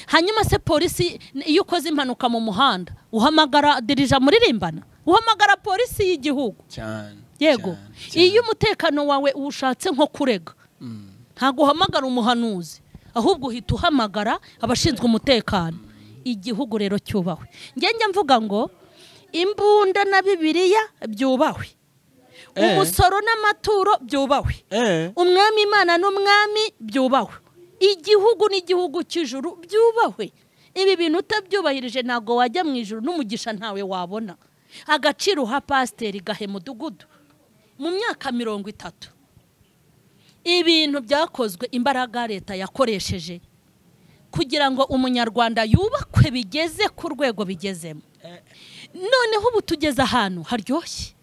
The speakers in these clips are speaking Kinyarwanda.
hanyuma se polisi iyo ukoze impanuka mu muhanda uhamagara dirija muririmbana, uhamagara polisi y'igihugu cyane. Yego, iyo umutekano wawe ushatse nko kurega ntago uhamagara umuhanuzi, ahubwo uhita uhamagara abashinzwe umutekano. Igihugu rero cyubahwe. Njye mvuga ngo imbunda na Bibiliya byubahwe, umusoro n'amaturo byubahwe, umwami Imana n'umwami byubahwe, igihugu n'igihugu cy'ijuru byubahwe. Ibi bintu utabyubahirije ntago wajya mu ijuru, n'umugisha ntawe wabona. Agaciro ha pasiteri gahe mudugudu mu myaka 30 ibintu byakozwe, imbaraga leta yakoresheje kugira ngo umunyarwanda yubakwe bigeze ku rwego bigezemo. Noneho ubu tugeze ahantu haryoshye,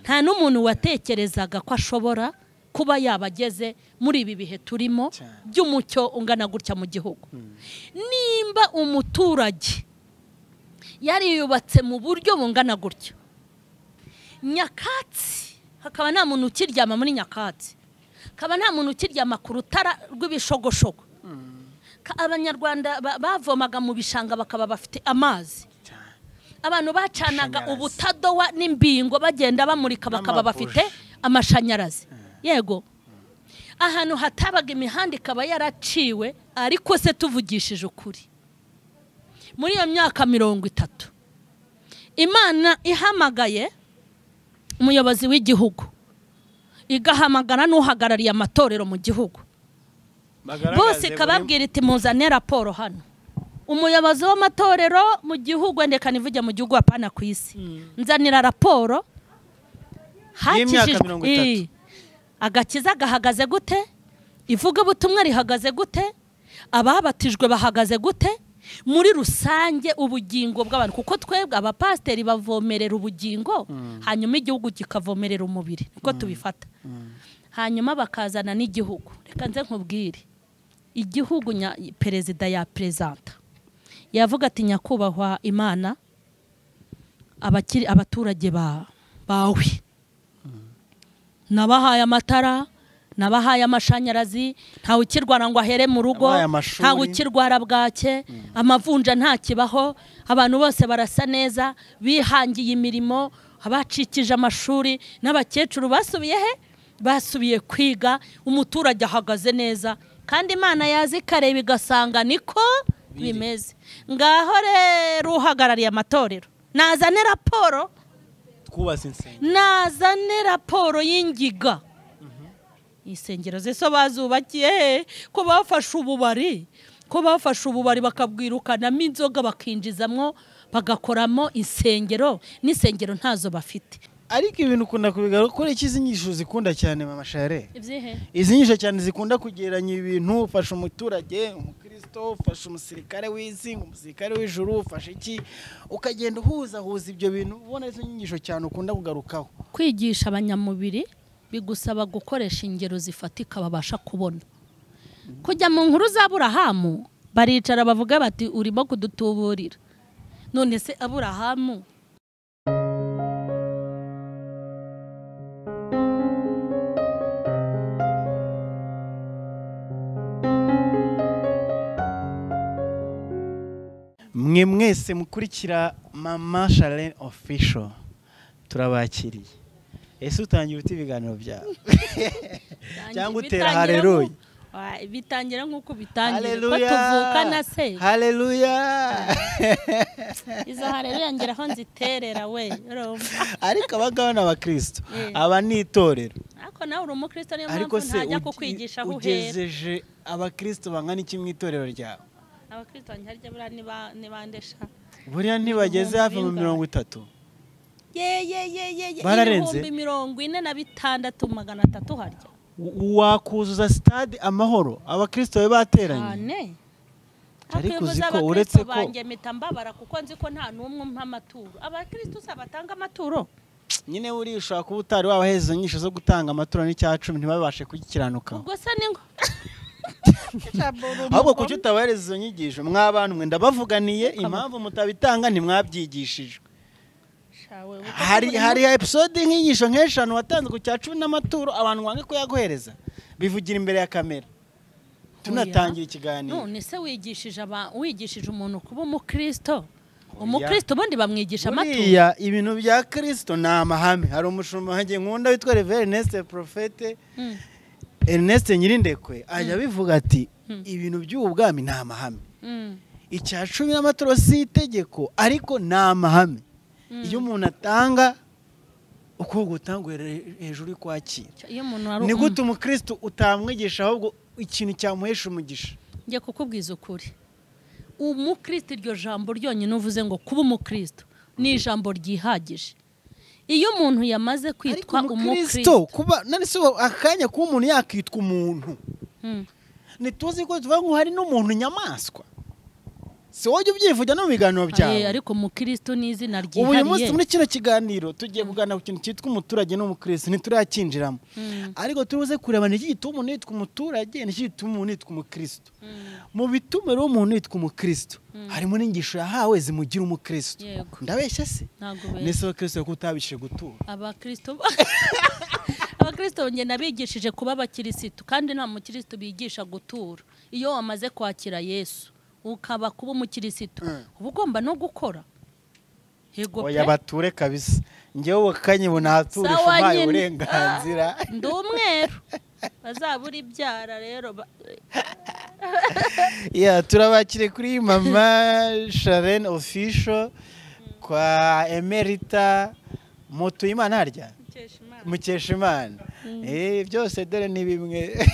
nta n'umuntu watekerezaga ko ashobora kuba yabageze muri ibi bihe turimo by'umucyo ungana gutya mu gihugu. Nimba umuturage yari yubatse mu buryo bungana gutya, nyakatsi hakaba nta muntu ukiryama muri nyakatsi, hakaba nta muntu ukiryama ku rutara rw'ibishogoshogo, abanyarwanda bavomaga mu bishanga bakaba bafite amazi, abantu bacanaga ubutadowa n'imbingo bagenda bamurika bakaba bafite amashanyarazi. Yego, ahantu hatabaga imihanda ikaba yaraciwe. Ariko se tuvugishije ukuri, muri iyo myaka 30 Imana ihamagaye umuyobozi w'igihugu, igahamagara n'uhagarariye amatorero mu gihugu, bose kababwira iti muzane raporo hano. Umuyobozi w'amatorero mu gihugu, ndeka nivuge mu gihugu apana ku isi, nzanira raporo hakijijwe agakiza gahagaze gute, ivuga ubutumwa rihagaze gute, ababatijwe bahagaze gute, muri rusange ubugingo bw'abantu, kuko twebwe abapasiteri bavomerera ubugingo, hanyuma igihugu kikavomerera umubiri, niko tubifata. Hanyuma bakazana n'igihugu. Reka nze nkubwire, igihugu perezida ya prezanta yavuga ati nyakubahwa Imana, abaturage bawe nabahaye amatara, nabahaye amashanyarazi, ntawe ukirwara ngo ahere mu rugo, ntawe ukirwara bwake, amavunja nta kibaho, abantu bose barasa neza, bihangiye imirimo, abacikije amashuri n'abakecuru basubiye he, basubiye kwiga, umuturage ahagaze neza. Kandi Imana yazi kareba igasanga niko bimeze. Ngaho rero uhagarariye amatorero nazane raporo, nazane raporo y'ingiga. Insengero zeso bazubakiye ko bafashe ububari bakabwirukanamo inzoga bakinjizamwo bagakoramo insengero, n'isengero ntazo bafite. Ariko ibintu ukunda kubigaruka kuri ikizinyisho zikunda cyane mama Share. Izi nyisho cyane zikunda kugeranya ibintu, ufasha umuturage, umukristo, ufasha umusirikare w'isi, umusirikare w'ijuru, ufasha iki, ukagenda uhuza ibyo bintu. Ubona izo nyisho cyane ukunda kugarukaho. Kwigisha abanyamubiri bigusaba gukoresha ingero zifatika babasha kubona. Kujya mu nkuru za Aburahamu baricara bavuga bati urimo kudutuburira. None se Aburahamu mwe mwese mukurikira Mama Charlene official, turabakiriye. Ese utangira uti ibiganiro byawe cyangwa utera haleluya? Bitangira nkuko bitangira ko tuvukana se. Haleluya. Izo haleluya ngeraho nziterera we. Ariko abagabo n'abakristo aba nitorero. Ariko nawe uri umukristo, niyo mpamvu ntajya kukwigisha aho uhera. Ugejeje abakristo bangana iki mu itorero ryawe? Abakristo ntarya bura nibandesha. Buriya ntibageze hafi mu 30. Bararenze 46,300 harya. Wakuzuza stade Amahoro abakristo bateranye. Ariko uziko uretse ko bange mitambabara kuko nzi ko nta numwe mpa amaturo. Abakristo sabatanga amaturo. Nyine uri ushaka kuba utari wabaheza nyisho zo gutanga amaturo n'icya 10 ntibabashe kugikiranuka. Ubwo se ningo ahubwo kuki utabahereza izo nyigisho mw'abantu mwe ndabavuganiye impamvu mutabitanga ntimwabyigishijwe. Hari episode nk'inyisho nk'eshanu watanze ku cya 10 n'amaturo abantu wange ko yaguhereza bivugira imbere ya kamera. tunatangira ikiganiro. None se wigishije umuntu kuba umukristo? Umukristo ubundi bamwigisha amaturo. Buriya ibintu bya Kristo ni amahame. Hari umushumba wanjye nkunda witwa Reverend Ernest Prophete Ernest Nyirindekwe ajya bivuga ati ibintu by'ubwami ni amahame. Icya 10 n'amaturo si itegeko ariko ni amahame. Iyo umuntu atanga uko gutangwa hejuru kwakira. Ni gute umukristo utamwigisha ahubwo ikintu cyamuhesha umugisha? Ngiye kukubwiza ukuri. Umukristo iryo jambo ryonyine uvuze ngo kuba umukristo ni ijambo ryihagije. Iyo umuntu yamaze kwitwa umukristo kuba nani se akanya kuba umuntu yakitwa umuntu. Nituzi ko tuvuga ngo hari n'umuntu nyamaswa. Si woje ubyivuga no biganiro byawe. Ariko umukristo ni izina ryihariye. Ubu uyu munsi muri kino kiganiro tugiye kugana ku kintu cyitwa umuturage n'umukristo ntiturakinjiramo. Ariko turuze kureba n'iki gituma umuntu yitwa umuturage n'iki gituma umuntu yitwa umukristo. Mu bituma rero umuntu yitwa umukristo harimo n'ingisho yahawe zimugira umukristo. Ndabeshya se? Nese abakristo ko utabishe gutura. Abakristo nge nabigishije kuba abakirisitu kandi nta mukristo bigisha gutura. Iyo wamaze kwakira Yesu ukaba kuba umukirisitu uba ugomba no gukora. Oya bature kabisa. Ngewe wakanyibona haturisha umpaye uburenganzira. Ndi umweru bazabura ibyara rero. Turabakire kuri mama Charlene official kwa Emerita moto Imana harya Mukeshimana. Byose dore ni bimwe.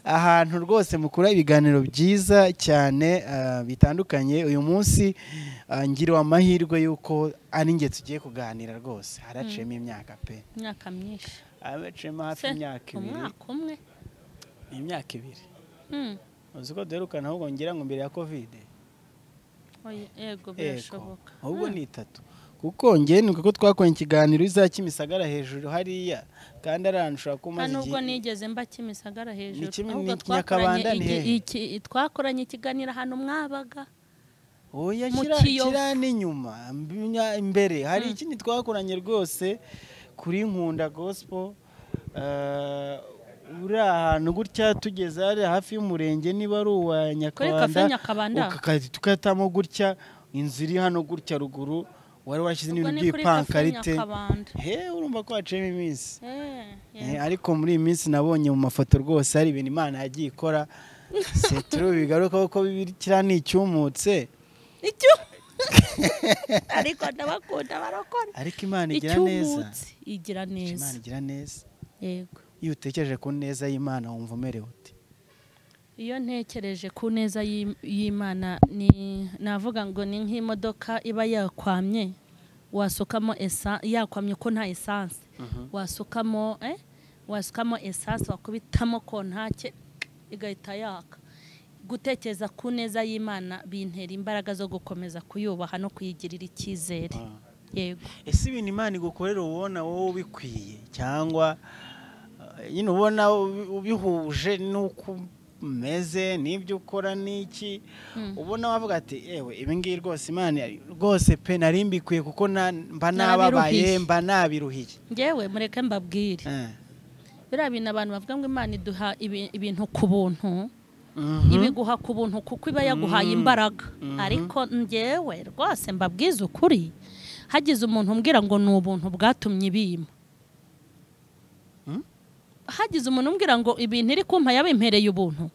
Ahantu rwose mukura ibiganiro byiza cyane bitandukanye. Uyu munsi ngiriwe amahirwe yuko ari nge tugiye kuganira rwose. Haracemo imyaka pe. Imyaka myinshi. Abacemo hafi imyaka 2. Umwaka umwe. Imyaka 2. Uzi ko derukana ahubwo ngira ngo mbere ya Covid. Yego birashoboka. Ahubwo ni 3. Kuko nge nuko twakoye ikiganiro izakimisagara hejuru hariya kandi aranshura kumaze igihe. Nubwo nigeze mba kimisagara hejuru. Ahubwo twakoranye ikiganiro hano mwabaga. Oya kira n'inyuma imbere hari ikindi twakoranye rwose kuri Nkunda Gospel. Uri ahantu gutya tugeze ari hafi y'umurenge niba ari uwa Nyakabanda tukatamo gutya inzu iri hano gutya ruguru wari washyize n'ibintu by'ipankarite. Urumva ko hacemo iminsi. Ariko muri iyi minsi nabonye mu mafoto rwose hari ibintu Imana yagiye ikora. Seturu bigaruka ko bibikira ni icyumutse. Ariko ndabakunda barokora. Ariko Imana igira neza. Igira neza. Imana igira neza. Yego. Iyo utekereje ku neza y'Imana wumva umerewe ute? Iyo ntekereje ku neza y'Imana navuga ngo ni nk'imodoka iba yakwamye wasukamo yakwamye ko nta essence. Wasukamo essence wakubitamo ko ntake igahita yaka. Gutekereza ku neza y'Imana bintera imbaraga zo gukomeza kuyubaha no kuyigirira icyizere. Yego. Ese ibintu Imana igukorera ubona wowe ubikwiye cyangwa nyine ubona ubihuje nuko meze n'ibyo ukora n'iki ubona wavuga ati ewe ibi ngiyi rwose Imana rwose pe narimbikuye kuko mba nababaye mba nabiruhiye? Ngewe mureke mbabwire. Biriya bintu abantu bavuga ngo Imana iduha ibintu ku buntu. Ibiguha ku buntu kuko iba yaguhaye imbaraga. Ariko ngewe rwose mbabwiza ukuri hagize umuntu umbwira ngo ni ubuntu bwatumye ibima. Hagize umuntu umbwira ngo ibintu iri kumpa yabimpereye ubuntu.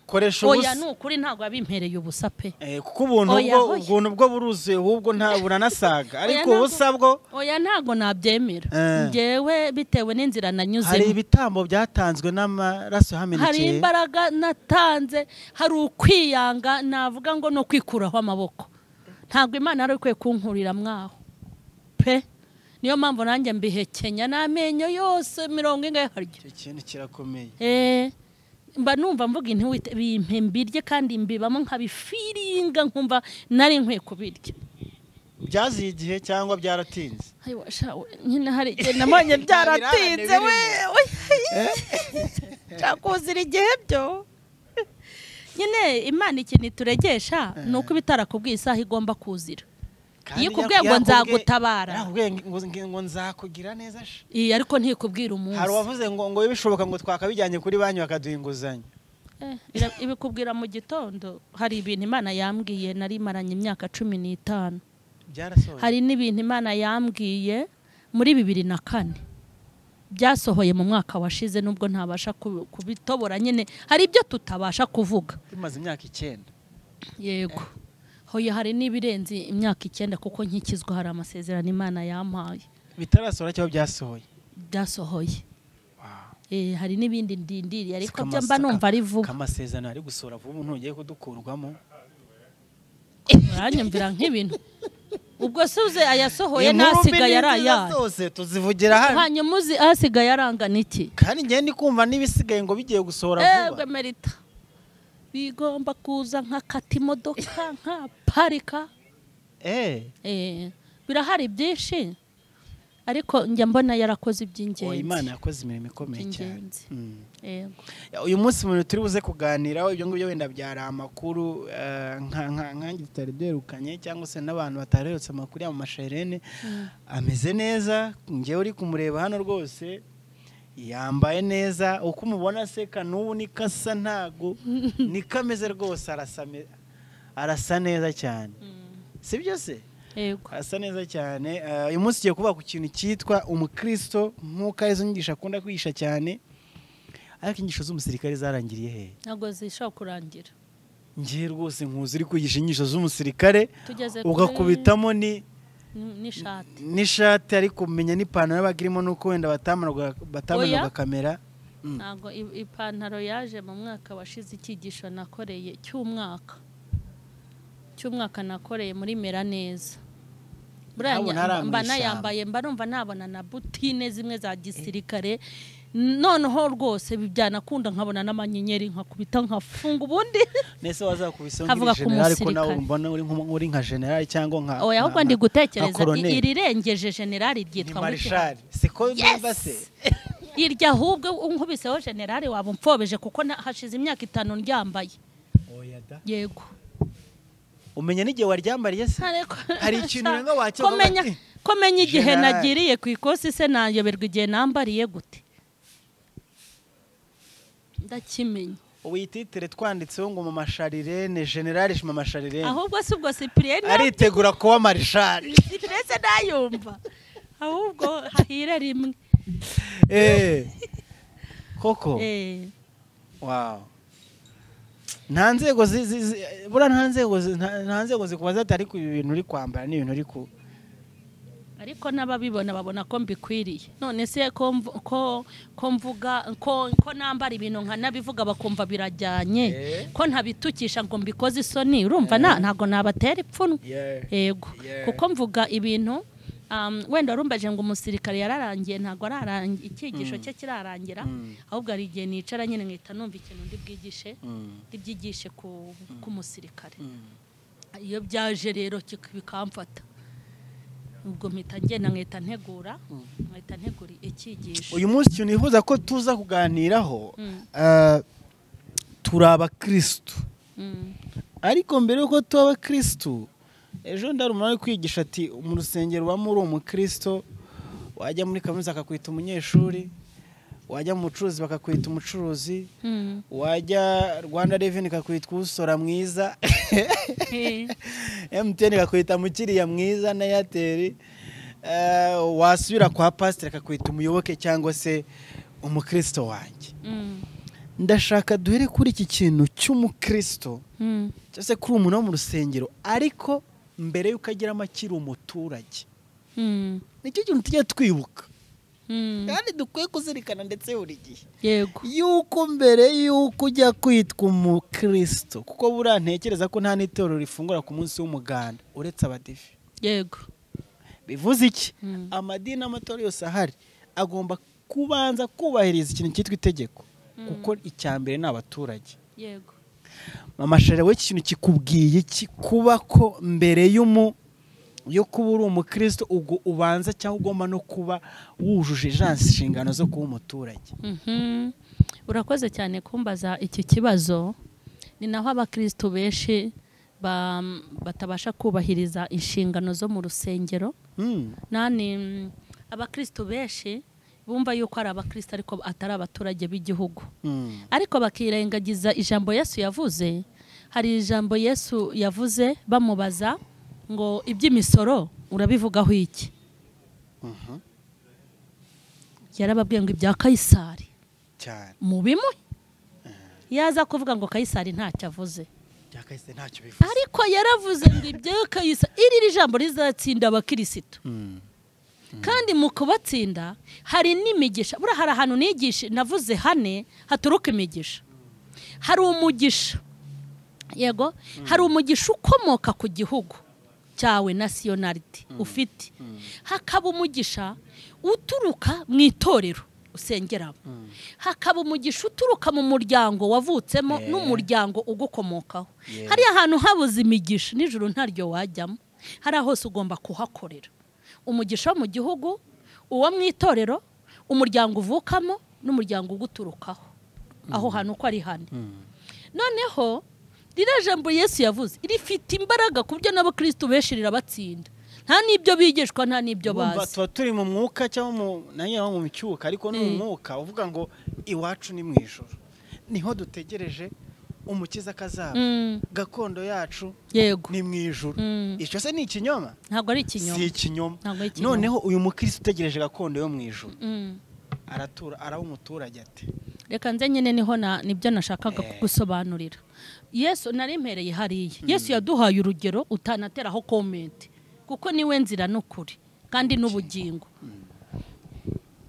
Koresha ubusa. Oya nukuri ntago yabimpereye ubusa pe. Kuko ubuntu bwo buruzuye ahubwo nta buranasaga. Ariko ubusa bwo oya ntago nabyemera. Ngewe bitewe n'inzira nanyuzemo. Hari ibitambo byatanzwe n'amaraso hamenekeye. Hari imbaraga natanze, hari ukwiyanga navuga ngo no kwikuraho amaboko. Ntago Imana ari kwe kunkurira mwaho pe. Niyo mpamvu nanjye mbihekenya n'amenyo yose 70 harya. Icyo kintu kirakomeye. Mba numva mvuga inti bimpe mbirye kandi mbibamo nkabifiringa nkumva nari nkwe kubirya. Byaziye igihe cyangwa byaratinze? Ayo washawe nyine hari igihe namanye byaratinze we. Cyakuzira igihe byo. Nyine Imana ikintu turegesha nuko bitarakubwiye isaha igomba kuzira. iyo ikubwiye ngo nzagutabara ngo nzakugira neza ariko ntikubwira umunsi. hari uwavuze ngo bishoboka ngo twakabijyanye kuri banki bakaduha inguzanyo. Ibikubwira mu gitondo. Hari ibintu Imana yambwiye nari maranye imyaka 15. Hari n'ibintu Imana yambwiye muri 2004 byasohoye mu mwaka washize, nubwo ntabasha kubitobora nyine. Hari ibyo tutabasha kuvuga. Bimaze imyaka 9. Yego. Hoya hari n'ibirenze imyaka 9 kuko nkikizwa hari amasezerano Imana yampaye. Bitarasohora cyangwa byasohoye? Byasohoye. Hari n'ibindi ndindiri ariko byo mba numva ari vuba. Kamasezerano ari gusora vuba umuntu ugiye kudukurwamo. Uranyumvira nk'ibintu. Ubwo suze ayasohoye nasiga yaraya. Zose tuzivugira hano. Hanyuma uzi asiga yarangana iki? Kandi ngiye ndi kumva nibisigaye ngo bigiye gusohora vuba. Merita. Bigomba kuza nka kata imodoka nka parika. Birahari byinshi. Ariko njya mbona yarakoze iby'ingenzi. Imana yakoze imirimo ikomeye cyane. Yego. Uyu munsi mu turi buze kuganiraho ibyo ngibyo wenda byari amakuru nkangi tutari derukanye cyangwa se n'abantu batarerutse amakuru ya mama Charlene. Ameze neza, ngiye uri kumureba hano rwose. Yambaye neza, uko umubona seka n'ubu nikasa ntago nikameze rwose arasa neza cyane. Sibyo se? Yego. Asa neza cyane. Uyu munsi tugiye kuvuga ku kintu cyitwa umukristo, nk'uko arizo nyigisho akunda kwigisha cyane. Ariko inyigisho z'umusirikare zarangiriye he? Ntago zishobora kurangira. Ngiye rwose nkuzi uri kwigisha inyigisho z'umusirikare ugakubitamo n'ishati ariko umenya n'ipantaro y'abagirimo nuko wenda batamanaga kamera. Ntago ipantaro yaje mu mwaka washize icyigisho nakoreye cy'umwaka nakoreye muri mera neza. Mbana yambaye mbarumva nabona na butine zimwe za gisirikare. Noneho rwose bibyanakunda nkabona n'amanyenyeri nkakubita nkafunga ubundi. Nese wazakubisa ngo general ariko nawe mbona uri nka general cyangwa nka oya ahubwo ndi gutekereza irirengeje general ryitwa Marshal. Siko numva se. Irya ahubwo unkubiseho general waba mpfobeje kuko hashize imyaka 5 ndyambaye. Oya da. Yego. Umenya n'igihe waryambariye se? Hari ikintu renga wacyo komenya igihe nagiriye ku ikosi se nayoberwa igihe nambariye gute. Ndakimenya. Uyititire twanditseho ngo mama Charlene general mama Charlene. Ahubwo se ubwo Cyprien aritegura kuba marshal. Cyprien ndayumva. Ahubwo hahira rimwe. Koko. Wow. Nta nzego zikubaza atari ku ibintu uri kwambara n'ibintu uri ku ariko n'ababibona babona ko mbikwiriye. None se ko mvuga ko nambara ibintu nka nabivuga bakumva birajyanye ko ntabitukisha ngo mbikoze isoni. Urumva ntago nabatera ipfunwe. Yego. Kuko mvuga ibintu wenda rumbaje ngo umusirikare yararangiye ntago ararangiye icyigisho cye kirarangira ahubwo ari igihe nicara nyine nkita numva ikintu ndibyigishe ku musirikare. Iyo byaje rero bikamfata ubwo mpita ngenda nkita ntegura icyigisho. Uyu munsi cyane nifuza ko tuza kuganiraho turi abakristo. Ariko mbere yuko tuba abakristo ejo ndarumana ari kwigisha ati mu rusengero wa muri umukristo wajya muri kaminuza akakwita umunyeshuri, wajya mu bucuruzi bakakwita umucuruzi, wajya Rwanda Revenue kakwita usora mwiza, MTN kakwita mukiriya mwiza na Airtel, wasubira kwa pastor kakwita umuyoboke cyangwa se umukristo wanjye. Ndashaka duhere kuri iki kintu cy'umukristo cyase kuri umuntu wo mu rusengero ariko mbere yuko agira amakiri umuturage. Nicyo kintu tujya twibuka. Kandi dukwiye kuzirikana ndetse buri gihe. Yego. Yuko mbere yuko ujya kwitwa umukristo kuko burantekereza ko nta n'itorero rifungura ku munsi w'umuganda uretse abadive. Yego. Bivuze iki? Amadini n'amatorero yose ahari agomba kubanza kubahiriza ikintu cyitwa itegeko kuko icyambere n'abaturage. Yego. Mama Charlene we ikintu kikubwiye kuba ko mbere yo kuba uri umukristo ubwo ubanza cyangwa ugomba no kuba wujuje inshingano zo kuba umuturage. Urakoze cyane kumbaza iki kibazo. Ni naho abakristo benshi batabasha kubahiriza inshingano zo mu rusengero. Nani abakristo benshi bumva yuko ari abakristo ariko atari abaturage b'igihugu, ariko bakirengagiza ijambo Yesu yavuze. Hari ijambo Yesu yavuze bamubaza ngo iby'imisoro urabivugaho iki? Yarababwiye ngo ibya Kayisari cyane mubimuhe. Yaza kuvuga ngo Kayisari ntacyo avuze, ntacyo bivuze, ariko yaravuze ngo ibya Kayisari iri jambo rizatsinda abakirisitu. Kandi mu kubatsinda hari n'imigisha. Bura hari ahantu nigisha navuze hane haturuka imigisha. Hari umugisha, yego, hari umugisha ukomoka ku gihugu cyawe, nationality ufite. Hakaba umugisha uturuka mu itorero usengeramo. Hakaba umugisha uturuka mu muryango wavutsemo n'umuryango ugukomokaho. Hari ahantu habuze imigisha n'ijuru ntaryo wajyamo. Hari hose ugomba kuhakorera. Umugisha mu gihugu, uwo mu itorero, umuryango uvukamo n'umuryango uguturukaho. Aho hantu uko ari hane. Noneho rira jambo Yesu yavuze rifite imbaraga ku byo n'abakristo benshi rirabatsinda. Nta nibyo bigishwa, nta nibyo bazi. Tuba turi mu mwuka cyangwa mu micyuka, ariko no mu mwuka uvuga ngo iwacu ni mu ijuru, niho dutegereje umukiza kazaba. Gakondo yacu ni mu ijuru. Icyo se ni ikinyoma? Ntabwo ari ikinyoma. Si ikinyoma. Noneho uyu mukristo utegereje gakondo yo mu ijuru aratura, araba umuturage ate? Reka nze nyine niho nibyo nashakaga kugusobanurira. Yesu narimpereye hariya. Yesu yaduhaye urugero utanateraho comment, kuko niwe nzira n'ukuri kandi n'ubugingo.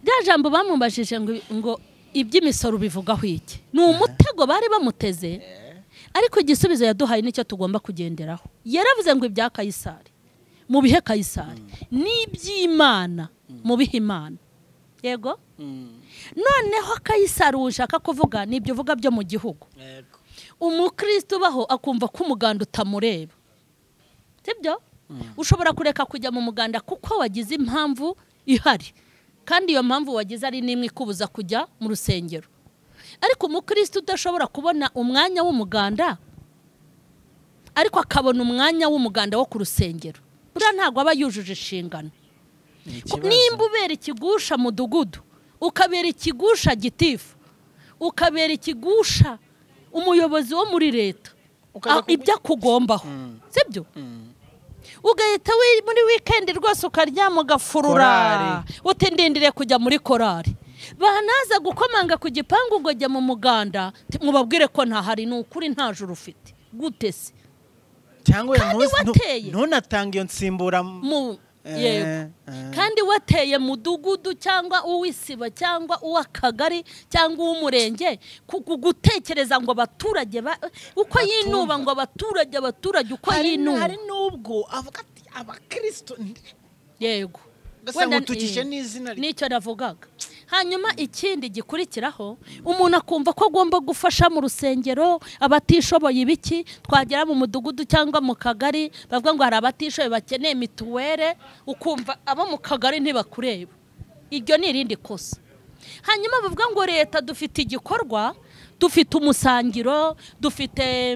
Rya jambo bamubajije ngo iby'imisoro bivugaho iki? Ni umutego bari bamuteze, ariko igisubizo yaduhaye nicyo tugomba kugenderaho. Yaravuze ngo ibya Kayisari mu bihe Kayisari, n'iby'Imana mu bihe Imana. Yego? Noneho Kayisari ushaka kuvuga nibyo uvuga byo mu gihugu. Yego. Umukristo baho akumva ko umuganda utamureba. Sibyo? Ushobora kureka kujya mu muganda kuko wagize impamvu ihari, kandi iyo mpamvu wagize ari nimwe ikubuza kujya mu rusengero. Ariko umukristo udashobora kubona umwanya w'umuganda ariko akabona umwanya w'umuganda wo ku rusengero, buriya ntabwo aba yujuje inshingano. Nimba ubera ikigusha mudugudu, ukabera ikigusha gitifu, ukabera ikigusha umuyobozi wo muri leta, ibyo akugombaho, sibyo? Ugahita muri weekend rwose ukaryama ugafurura utindindire kujya muri korari. Banaza gukomanga ku gipangu ngo jya mu muganda, mubabwire ko ntahari, n'ukuri nta juru ufite. Gute se? Cyangwa ntunatanga iyo nsimbura yego. Kandi wateye mudugudu cyangwa uwisiba cyangwa uw'akagari cyangwa uw'umurenge gutekereza ngo abaturage uko yinuba ngo abaturage uko yinuba. Hari nubwo avuga ati abakristo. Yego. Wenda mutukishe n'izina nicyo navugaga. Hanyuma ikindi gikurikiraho, umuntu akumva ko agomba gufasha mu rusengero abatishoboye ibiki. Twagera mu mudugudu cyangwa mu kagari bavuga ngo hari abatishoboye bakeneye mituwere, ukumva abo mu kagari ntibakureba. Iryo ni irindi kosa. Hanyuma bavuga ngo leta dufite igikorwa, dufite umusangiro, dufite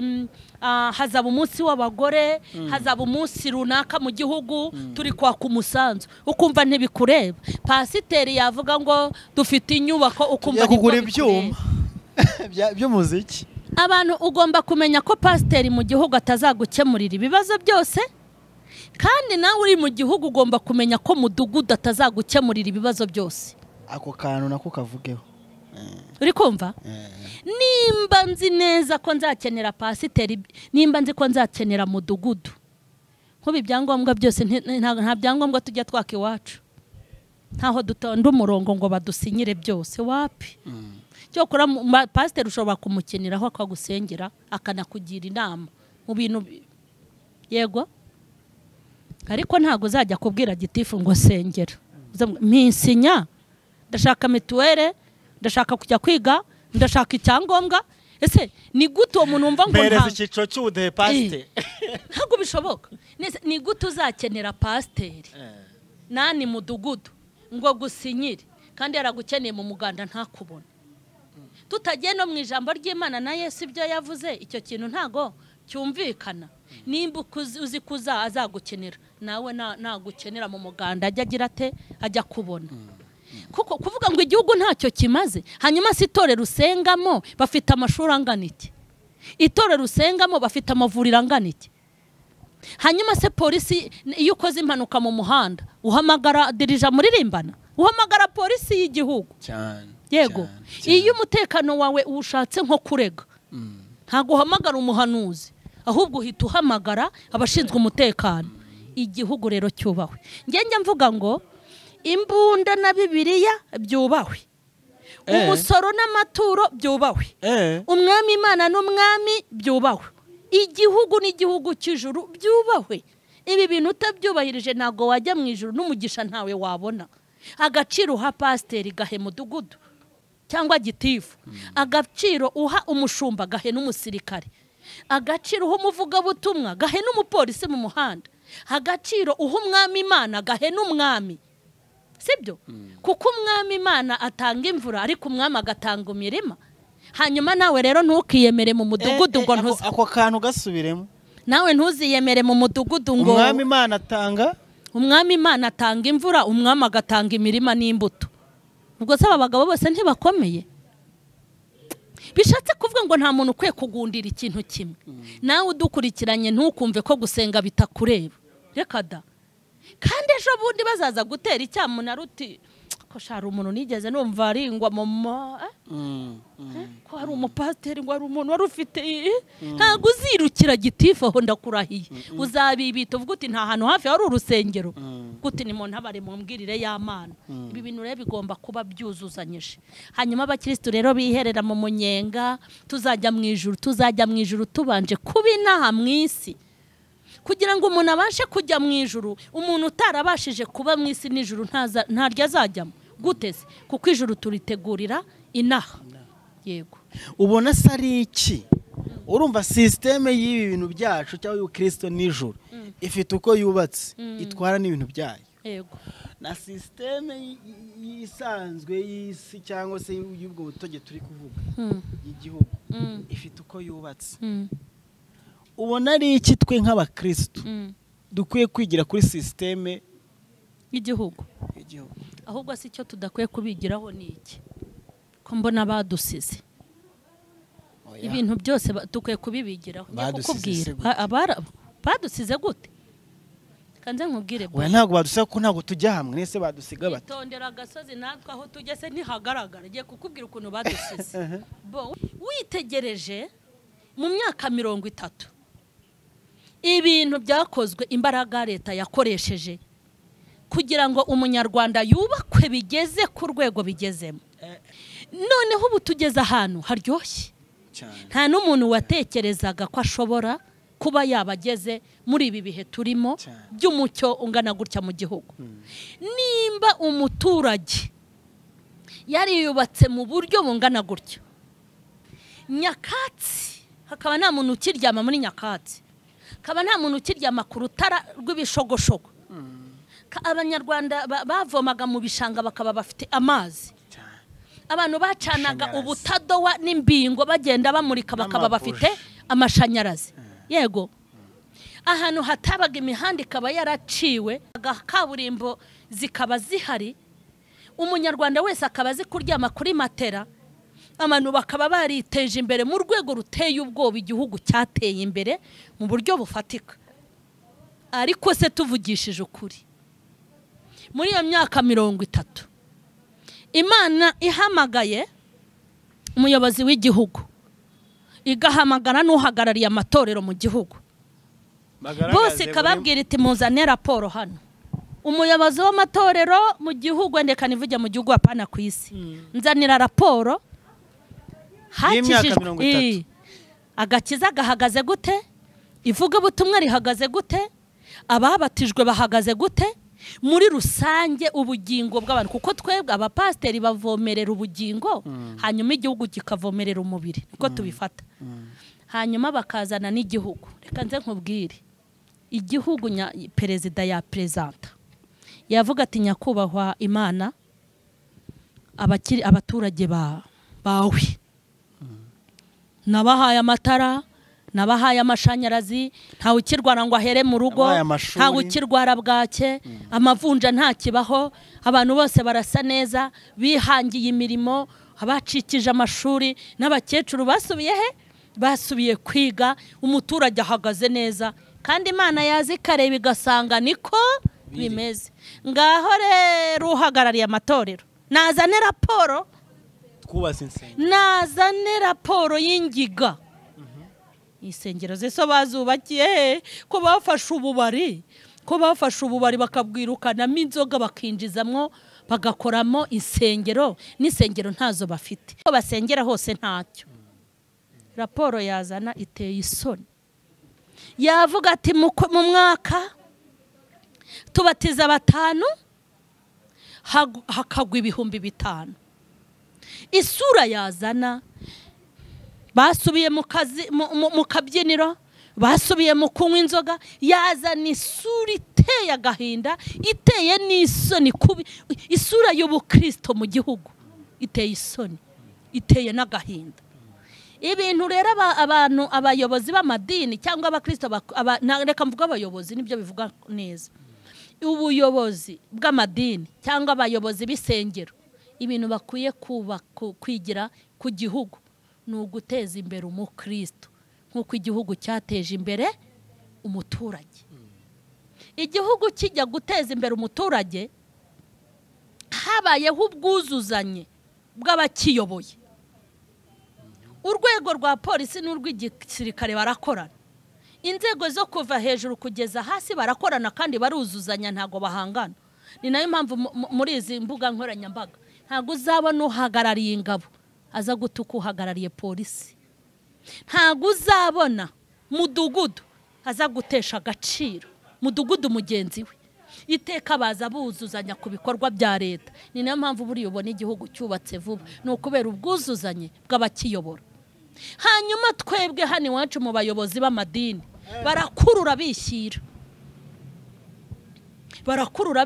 hazaba umunsi w'abagore, hazaba umunsi runaka mu gihugu, turi kwaka umusanzu, ukumva ntibikureba. Pasiteri yavuga ngo dufite inyubako, ukumva kugura ibyuma by'umuziki. Abantu ugomba kumenya ko pasiteri mu gihugu atazagukemurira ibibazo byose, kandi nawe uri mu gihugu ugomba kumenya ko mudugudu atazagukemurira ibibazo byose. Ako kantu nako kavugeho. Uri kumva? Nimba nzi neza ko nzakenera pasiteri, nimba nzi ko nzakenera mudugudu, nkubi ibyangombwa byose nta byangombwa tujya twaka iwacu. Ntaho dutonda umurongo ngo badusinyire byose, wapi? Cyo kora pasiteri ushobora kumukeneraho akagusengera, akanakugira inama mu bintu. Yego? Ariko ntago uzajya kubwira gitifu ngo sengera. Mpinsinya, ndashaka mituwere, ndashaka kujya kwiga, ndashaka icyangombwa. Ese ni gute uwo muntu umva ngo mpereza icyiciro cy'ubudehe pasiteri? Ntabwo bishoboka. Ni gute uzakenera pasiteri nani mudugudu ngo gusinyire kandi yaragukeneye mu muganda ntakubona? Tutagiye no mu ijambo ry'Imana na Yesu ibyo yavuze, icyo kintu ntago cyumvikana nimba uzi kuza azagukenera nawe nagukenera mu muganda ajya agira ate ajya kubona kuko kuvuga ngo igihugu ntacyo kimaze hanyuma si itorero usengamo bafite amashuri angana iki itorero usengamo bafite amavuriro angana iki hanyuma se polisi iyo ukoze impanuka mu muhanda uhamagara dirija muririmbana uhamagara polisi y'igihugu cyane yego iyo umutekano wawe ushatse nko kurega ntago uhamagara umuhanuzi ahubwo uhita uhamagara abashinzwe umutekano igihugu rero cyubahwe njye mvuga ngo imbunda na bibiliya byubahwe umusoro n'amaturo byubahwe umwami Imana n'umwami byubahwe igihugu n'igihugu cy'ijuru byubahwe ibi bintu utabyubahirije ntago wajya mu ijuru n'umugisha ntawe wabona agaciro uha pasiteri gahe mudugudu cyangwa gitifu agaciro uha umushumba gahe n'umusirikare agaciro uha umuvugabutumwa gahe n'umupolisi mu muhanda agaciro uha umwami Imana gahe n'umwami sibyo kuko umwami Imana atanga imvura ariko umwami agatanga imirima hanyuma nawe rero ntukiyemere mu mudugudu ngo ntuzi ako kantu gasubiremo nawe ntuziyemere mu mudugudu ngo umwami Imana atanga imvura umwami agatanga imirima n'imbuto ubwo se abagabo bose ntibakomeye bishatse kuvuga ngo nta muntu ukwiye kugundira ikintu kimwe nawe udukurikiranye ntukumve ko gusenga bitakureba reka da kandi ejo bundi bazaza gutera icyamunara uti ko shari umuntu nigeze numva aringwa mama ko hari umupasiteri ngo hari umuntu wari ufite ntabwo uzirukira gitifu aho ndakurahiye uzabibita uvuga uti nta hantu hafi hari urusengero guti ni mu ntabare mu mbwirire y'Imana ibi bintu rero bigomba kuba byuzuzanyije hanyuma abakristo rero biherera mu munyenga tuzajya mu ijuru tubanje kubinaha mu isi kugira ngo umuntu abashe kujya mu ijuru umuntu utarabashije kuba mu isi n'ijuru ntaryo azajyamo guteze kuko ijuru turitegurira inaha yego ubona se ari iki urumva systeme y'ibi bintu byacu cyangwa y'Ukristo n'ijuru ifite uko yubatse itwara n'ibintu byayo yego na systeme yisanzwe y'isi cyangwa se y'ubwo butoge turi kuvuga y'igihugu ifite uko yubatse ubona ari iki twe nk'abakristo dukwiye kwigira kuri systeme y'igihugu ahubwo si cyo tudakwiye kubigiraho ni iki ko mbona badusize ibintu byose dukwiye kubibigiraho kukubwira badusize gute kanze nkubwire we ntago badusize ko ntago tujya hamwe nese badusiga bate itondera agasozi natwe aho tujye se ntihagaragara ngiye kukubwira ukuntu badusize witegereje mu myaka 30 ibintu byakozwe imbaraga leta yakoresheje kugira ngo umunyarwanda yubakwe bigeze ku rwego bigezemo noneho ubu tugeze ahantu haryoshye nta n'umuntu watekerezaga ko ashobora kuba yabageze muri ibi bihe turimo by'umucyo ungana gutya mu gihugu nimba umuturage yari yubatse mu buryo bungana gutya nyakatsi hakaba nta muntu ukiryama muri nyakatsi kaba nta muntu ukiryama ku rutara rw'ibishogoshogo abanyarwanda bavomaga mu bishanga bakaba bafite amazi abantu bacanaga ubutadowa n'imbingo bagenda bamurika bakaba bafite amashanyarazi yego ahantu hatabaga imihanda ikaba yaraciwe kaburimbo zikaba zihari umunyarwanda wese akaba azi kuryama kuri matera abantu bakaba bariteje imbere mu rwego ruteye ubwoba igihugu cyateye imbere mu buryo bufatika ariko se tuvugishije ukuri muri iyo myaka 30 Imana ihamagaye umuyobozi w'igihugu igahamagara n'uhagarariye amatorero mu gihugu bose kababwira iti muzane raporo hano umuyobozi w'amatorero mu gihugu ndeka nivuge mu gihugu apana ku isi nzanira raporo hakijijwe agakiza gahagaze gute ivuga butumwa rihagaze gute ababatijwe bahagaze gute muri rusange ubugingo bw'abantu kuko twebwe abapasiteri bavomerera ubugingo hanyuma igihugu kikavomerera umubiri niko tubifata hanyuma bakazana n'igihugu reka nze nkubwire igihugu perezida ya prezanta yavuga ati nyakubahwa Imana abaturage bawe nabahaye amatara nabahaye amashanyarazi, ntawe ukirwara ngo ahere mu rugo, ntawe ukirwara bwake, amavunja ntakibaho, abantu bose barasa neza, bihangiye imirimo, abacikije amashuri n'abakecuru basubiye he? Basubiye kwiga, umuturage ahagaze neza, kandi Imana yazi ikareba igasanga niko bimeze. Ngaho rero uhagarariye amatorero nazane raporo, twubase insengero, nazane raporo y'ingiga. Insengero zeso bazubakiye ko bafashe ububari, bakabwirukanamo inzoga bakinjizamwo bagakoramo insengero, n'insengero ntazo bafite, ko basengera hose ntacyo. Raporo yazana iteye isoni, yavuga ati mu mwaka tubatiza 5 hakagwa 5,000. Isura yazana, basubiye mu kazi mu kabyiniro, basubiye mu kunywa inzoga, yazana isura iteye agahinda, iteye n'isoni kubi, isura y'ubukristo mu gihugu iteye isoni, iteye n'agahinda. Ibintu rero abantu abayobozi b'amadini cyangwa abakristo, reka mvuga abayobozi nibyo bivuga neza, ubuyobozi bw'amadini cyangwa abayobozi b'isengero, ibintu bakwiye kwigira ku gihugu ni uguteza imbere umukristo nk'uko igihugu cyateje imbere umuturage. Igihugu kijya guteza imbere umuturage habayeho ubwuzuzanye bw'abakiyoboye. Urwego rwa polisi n'urw'igisirikare barakorana, inzego zo kuva hejuru kugeza hasi barakorana kandi baruzuzanya, ntago bahangana. Ni nayo mpamvu muri izi mbuga nkoranyambaga ntago uzabona uhagarariye ingabo aza gutuka uhagarariye polisi, ntago uzabona mudugudu aza gutesha agaciro mudugudu mugenzi we, iteka baza buzuzanya ku bikorwa bya leta. Ni nayo mpamvu buri ubona igihugu cyubatse vuba, no kubera ubwuzuzanye bw'abakiyobora. Hanyuma twebwe hano iwacu mu bayobozi b'amadini barakurura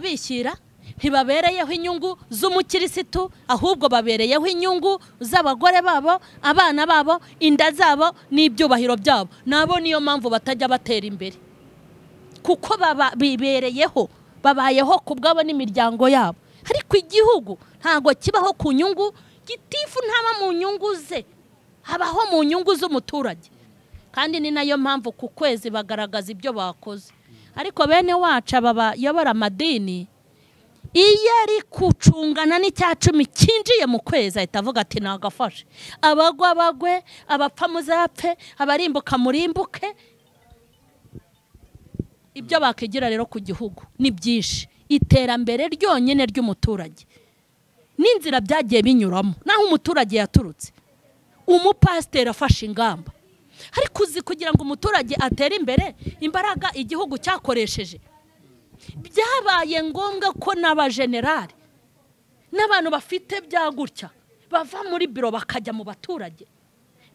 bishyira, ntibabereyeho inyungu z'umukirisitu, ahubwo babereyeho inyungu z'abagore babo, abana babo, inda zabo n'ibyubahiro byabo. Nabo niyo mpamvu batajya batera imbere, kuko bibereyeho, babayeho ku bwabo n'imiryango yabo. Ariko igihugu ntago kibaho ku nyungu, gitifu ntaba mu nyungu ze, habaho mu nyungu z'umuturage. Kandi ni nayo mpamvu ku kwezi bagaragaza ibyo bakoze. Ariko bene wacu bayobora amadini, iyo ari kucungana n'icya10 kinjiye mu kwezi ahita avuga ati nagafashe, abagwe, abapfa muzapfe, abarimbuka murimbuke. Ibyo bakigira rero ku gihugu ni byinshi. Iterambere ryonyine ry'umuturage n'inzira byagiye binyuramo, naho umuturage yaturutse, umupasiteri afashe ingamba. Ariko uzi kugira ngo umuturage atere imbere, imbaraga igihugu cyakoresheje, byabaye ngombwa ko n'abajenerali n'abantu bafite byagutya bava muri biro bakajya mu baturage.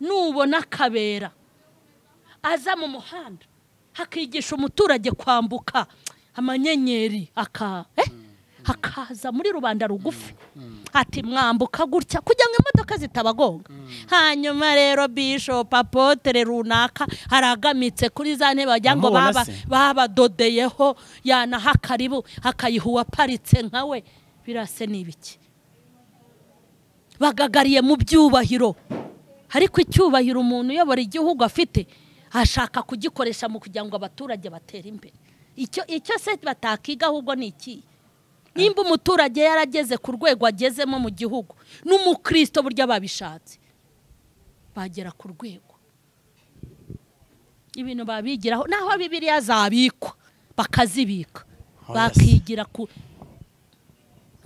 Nubona kabera aza mu muhanda hakigisha umuturage kwambuka amanyenyeri, hakaza muri rubanda rugufi ati mwambuka gutya kugira ngo imodoka zitabagonga. Hanyuma rero bishop apotre runaka haragamitse kuri za ntebe bajya ngo babadodeyeho, yanaha karibu akayihuwa paritse nkawe. Birase nibiki, bagagariye mu byubahiro. Ariko icyubahiro umuntu uyobora igihugu afite ashaka kugikoresha mu kugira ngo abaturage batere imbere. Icyo se batakiga ahubwo ni iki? Nimba umuturage yarageze ku rwego agezemo mu gihugu, n'umukristo burya babishatse bagera ku rwego, ibintu babigiraho, naho Bibiliya zabikwa bakazibika, bakigira ku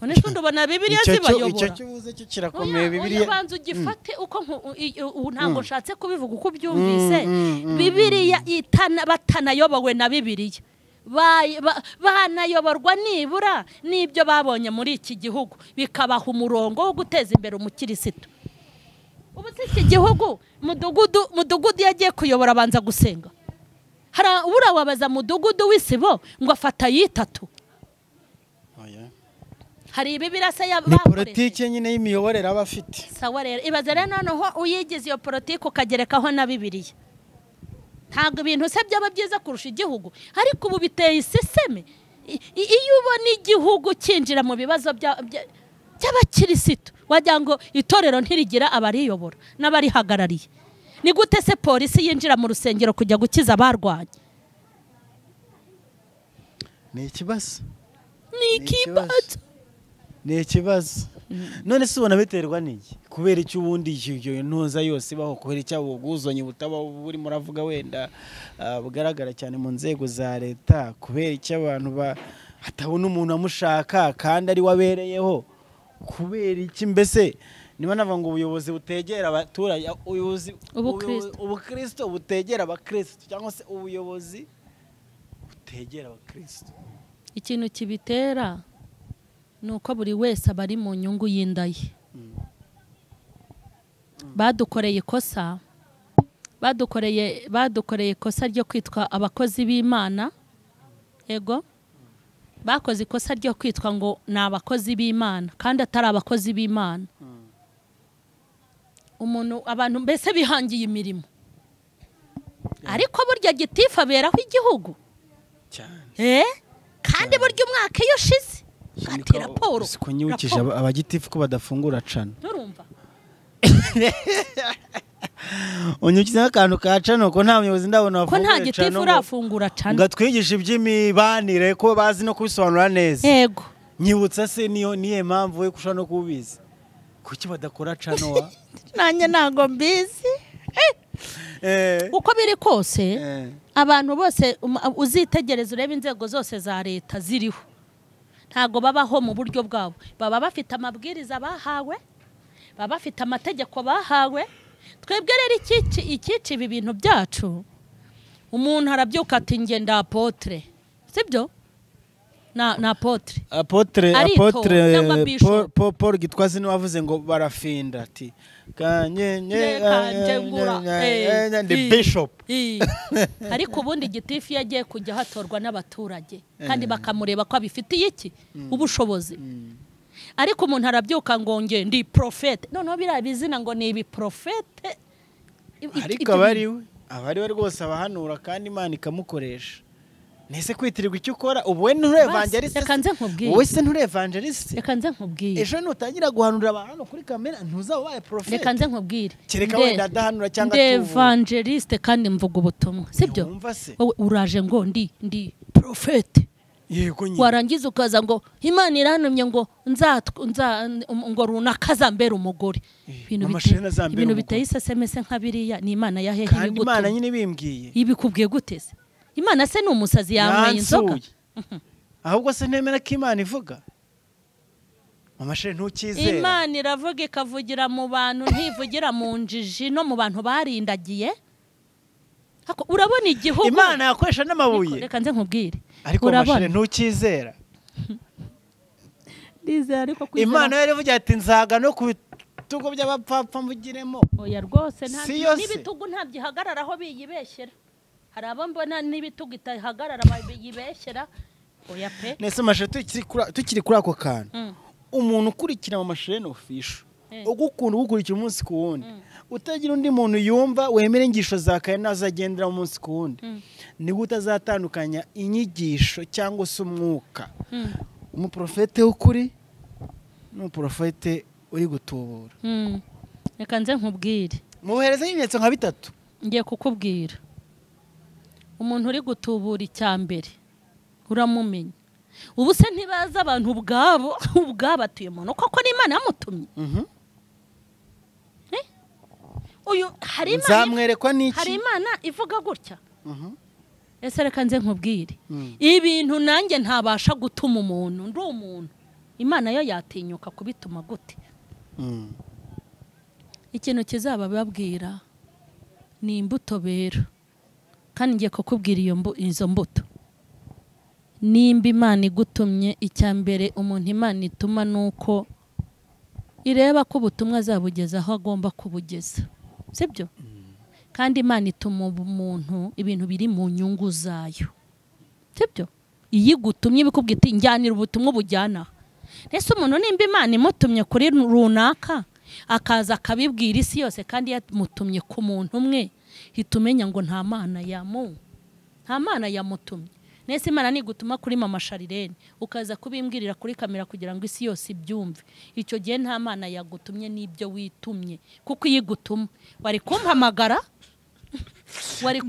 none ndubona Bibiliya zibayobora. Icyo cyuvuze cyo kirakomeye. Bibiliya banzu gifate uko ntabwo nshatse kubivuga uko byumvise. Bibiliya batanayobowe na Bibiliya, banayoborwa nibura n'ibyo babonye muri iki gihugu, bikabaha umurongo wo guteza imbere umukirisitu. Ubu iki gihugu mudugudu yagiye kuyobora abanza gusenga. Ubura wabaza mudugudu w'isibo ngo afata yitatu. Hari Bibiliya se ni politike nyine y'imiyoborere aba afite. Sawa rero ibaze rero noneho uyigize iyo politike ukagerekaho na Bibiliya. ntabwo ibintu se byaba byiza kurusha igihugu ariko ubu biteye iseseme iyo ubona igihugu kinjira mu bibazo by'abakirisitu wagira ngo itorero ntirigira abariyobora n'abarihagarariye ni gute se polisi yinjira mu rusengero kujya gukiza abarwanya ni ikibazo ni ikibazo none se ubona biterwa n'iki kubera icyo ubundi iyo ntuza yose ibaho kubera icyo ubwuzonye butaba buri muravuga wenda bugaragara cyane mu nzego za leta kubera icyo abantu hatabona umuntu amushaka kandi ari wabereyeho kubera iki mbese niba navuga ngo ubuyobozi butegera abaturage ubukristo butegera abakristo cyangwa se ubuyobozi butegera abakristo ikintu kibitera nuko buri wese aba ari mu nyungu y'indaye badukoreye ikosa badukoreye ikosa ryo kwitwa abakozi b'Imana ego bakoze ikosa ryo kwitwa ngo ni abakozi b'Imana kandi atari abakozi b'Imana abantu mbese bihangiye imirimo ariko burya gitifu aberaho igihugu kandi burya umwaka iyo ushize ati raporo ko nyibukije abagitifu ko badafungura cana nturumva unyukize akantu ka cana ko nta muyobozi ndabona wafungura cana ko nta gitifu urafungura cana ngatwigisha iby'imibanire ko bazi no kubisobanura neza yego nyibutsa se niye mpamvu we kushaka no kubizi kuki badakora cana wa nanjye ntago mbizi uko biri kose abantu bose uzitegereza urebe inzego zose za leta ziriho ntago babaho mu buryo bwabo baba bafite amabwiriza bahawe baba bafite amategeko bahawe twebwe rero ikici ibi bintu byacu umuntu arabyuka ati nge nda apotre sibyo na apotre Paul Gitwazi ni wavuze ngo barafinda ati the bishop ariko ubundi gitifu yagiye kujya hatorwa n'abaturage kandi bakamureba ko abifitiye iki ubushobozi ariko umuntu arabyuka ngo nge ndi profete noneho biriya bizina ngo ni ibiprofete ariko abariwe rwose abahanura kandi Imana ikamukoresha nese kwitirirwa icyo ukora ubu we nturi evangeliste wowe se nturi evangeliste reka nze nkubwire ejo nutangira guhanura abantu kuri kamera ntuzaba wabaye profete reka nze nkubwire kereka wenda adahanura cyangwa tubu evangeliste kandi mvuga ubutumwa sibyo wowe uraje ngo ndi profete yego nyine warangiza ukaza ngo Imana irantumye ngo ngo runaka azambera umugore ibintu biteye isesemese nka biriya ni Imana yahehe kandi Imana nyine bimbwiye ibikubwiye guteze Imana se ni umusazi yanyweye inzoga ahubwo se ntemera ko Imana ivuga amashere ntukizera Imana iravuga ikavugira mu bantu ntivugira mu njiji no mu bantu barindagiye urabona igihugu Imana yakoresha n'amabuye reka nze nkubwire ariko amashere ntukizera ndizera ariko kwizera Imana yari ivuga ati nzaga no ku bitugu by'abapfapfa mvugiremo oya rwose n'ibitugu ntabyihagararaho biyibeshyera hari abo mbona n'ibitugu itahagarara bayibeshyera oya pe nese amashere tukiri kuri ako kantu umuntu ukurikira mu mashere no fisho ugukunda ugukurikira umunsi ku wundi utagira undi muntu yumva wemera inyigisho za kare nazagendera umunsi ku wundi ni gute azatandukanya inyigisho cyangwa se umwuka umuprofete w'ukuri n'umuprofete uri gutubura reka nze nkubwire muhereze ibimenyetso nka bitatu ngiye kukubwira umuntu uri gutubura icyambere uramumenya ubu se ntibaza abantu ubwabo atuye umuntu koko ni Imana yamutumye uyu hari Imana ivuga gutya ese reka nze nkubwire ibintu nanjye ntabasha gutuma umuntu ndi umuntu Imana yo yatinyuka kubituma gute ikintu kizaba babwira ni imbuto bera kandi ngiye kukubwira izo mbuto nimba Imana igutumye icyambere umuntu Imana ituma nuko ireba ko ubutumwa azabugeza aho agomba kubugeza sibyo kandi Imana ituma umuntu ibintu biri mu nyungu zayo sibyo iyi gutumye bikubwira iti njyanira ubutumwa bujyana ese umuntu nimba Imana imutumye kuri runaka akaza akabibwira isi yose kandi yamutumye ku muntu umwe hita umenya ngo nta mana yamutumye. Nese Imana nigutuma kuri mama Charlene ukaza kubimbwirira kuri kamera kugira ngo isi yose ibyumve, icyo gihe nta mana yagutumye n'ibyo witumye, kuko yigutuma wari kumpamagara wari